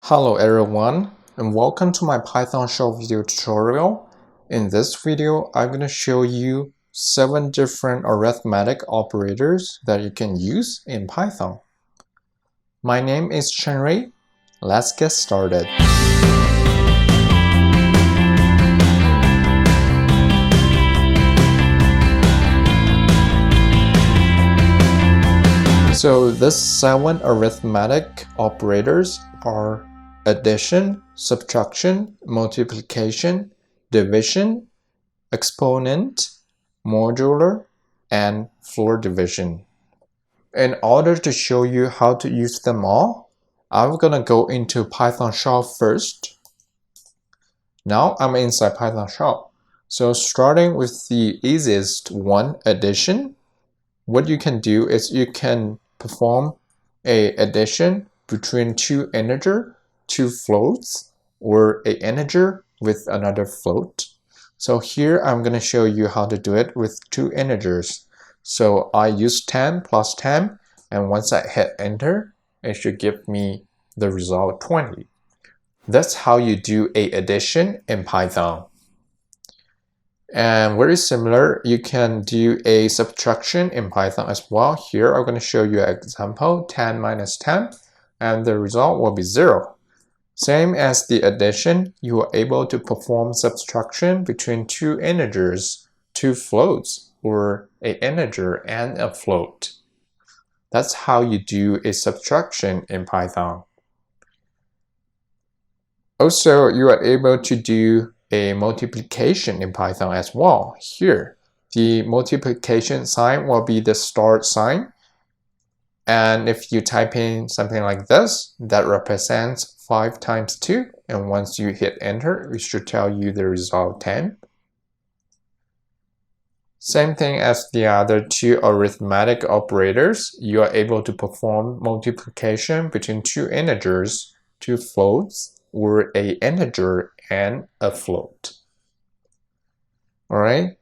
Hello everyone, and welcome to my Python short video tutorial. In this video, I'm going to show you 7 different arithmetic operators that you can use in Python. My name is Chenrui. Let's get started. So these 7 arithmetic operators are addition, subtraction, multiplication, division, exponent, modular, and floor division. In order to show you how to use them all, I'm gonna go into Python shell first. Now I'm inside Python shell. So starting with the easiest one, addition, what you can do is you can perform a addition between two integers, two floats, or an integer with another float. So here I'm going to show you how to do it with two integers. So I use 10 plus 10, and once I hit enter, it should give me the result 20. That's how you do a addition in Python. And very similar, you can do a subtraction in Python as well. Here I'm going to show you an example, 10 minus 10, and the result will be 0. Same as the addition, you are able to perform subtraction between two integers, two floats, or an integer and a float. That's how you do a subtraction in Python. Also, you are able to do a multiplication in Python as well. Here, the multiplication sign will be the start sign. And if you type in something like this, that represents 5 times 2. And once you hit enter, it should tell you the result 10. Same thing as the other two arithmetic operators. You are able to perform multiplication between two integers, two floats, or an integer and a float. Alright,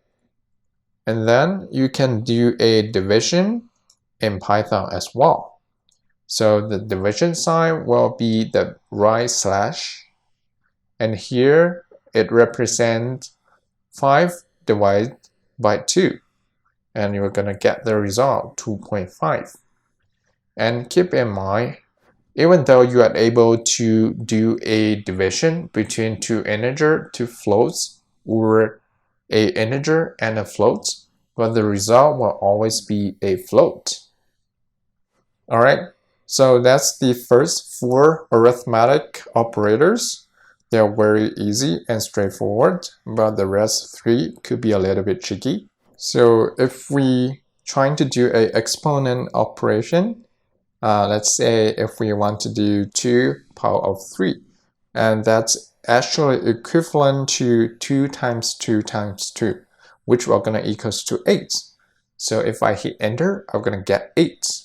and then you can do a division in Python as well. So the division sign will be the right slash, and here it represents 5 divided by 2, and you're going to get the result 2.5. And keep in mind, even though you are able to do a division between two integers, two floats, or an integer and a float, but the result will always be a float. Alright, so that's the first 4 arithmetic operators. They're very easy and straightforward, but the rest 3 could be a little bit tricky. So if we trying to do an exponent operation, let's say if we want to do 2 power of 3, and that's actually equivalent to 2 times 2 times 2, which we're going to equals to 8. So if I hit enter, I'm going to get 8.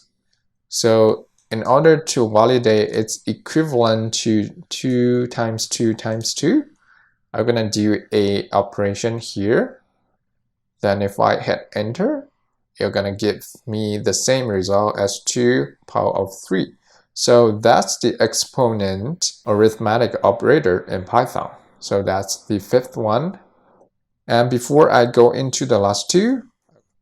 So in order to validate it's equivalent to 2 times 2 times 2, I'm going to do a operation here. Then if I hit enter, you're going to give me the same result as 2 power of 3. So that's the exponent arithmetic operator in Python. So that's the 5th one. And before I go into the last 2,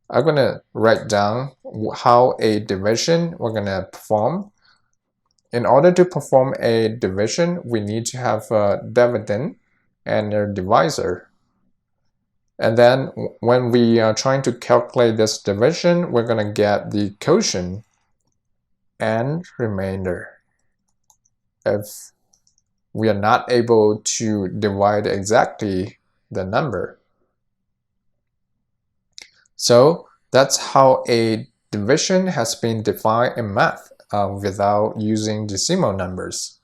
I'm going to write down how a division we're going to perform. In order to perform a division, we need to have a dividend and a divisor. And then when we are trying to calculate this division, we're going to get the quotient and remainder if we are not able to divide exactly the number. So that's how a division has been defined in math without using decimal numbers.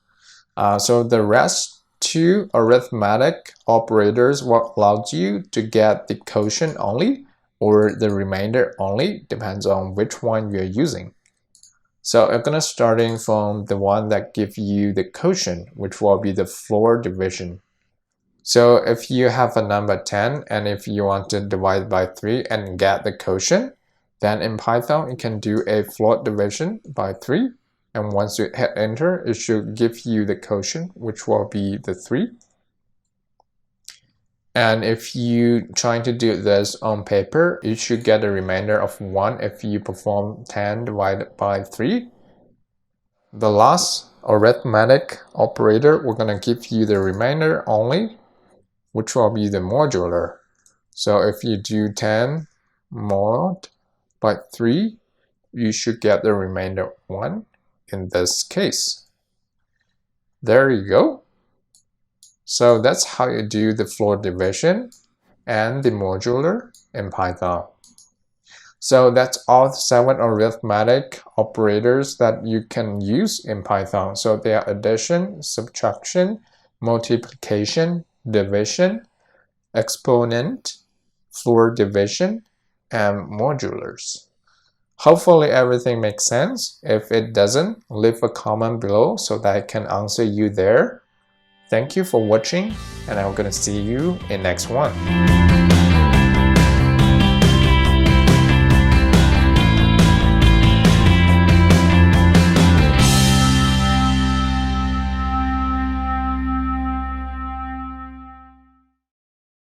So the rest 2 arithmetic operators will allow you to get the quotient only or the remainder only, depends on which one you're using. So I'm going to starting from the one that gives you the quotient, which will be the floor division. So if you have a number 10 and if you want to divide by 3 and get the quotient, then in Python you can do a floor division by 3. And once you hit enter, it should give you the quotient, which will be the 3. And if you trying to do this on paper, you should get a remainder of 1 if you perform 10 divided by 3. The last arithmetic operator, we're going to give you the remainder only, which will be the modular. So if you do 10 mod by 3, you should get the remainder 1 in this case. There you go. So that's how you do the floor division and the modular in Python. So that's all 7 arithmetic operators that you can use in Python. So they are addition, subtraction, multiplication, division, exponent, floor division, and modulars. Hopefully everything makes sense. If it doesn't, leave a comment below so that I can answer you there. Thank you for watching, and I'm gonna see you in next one.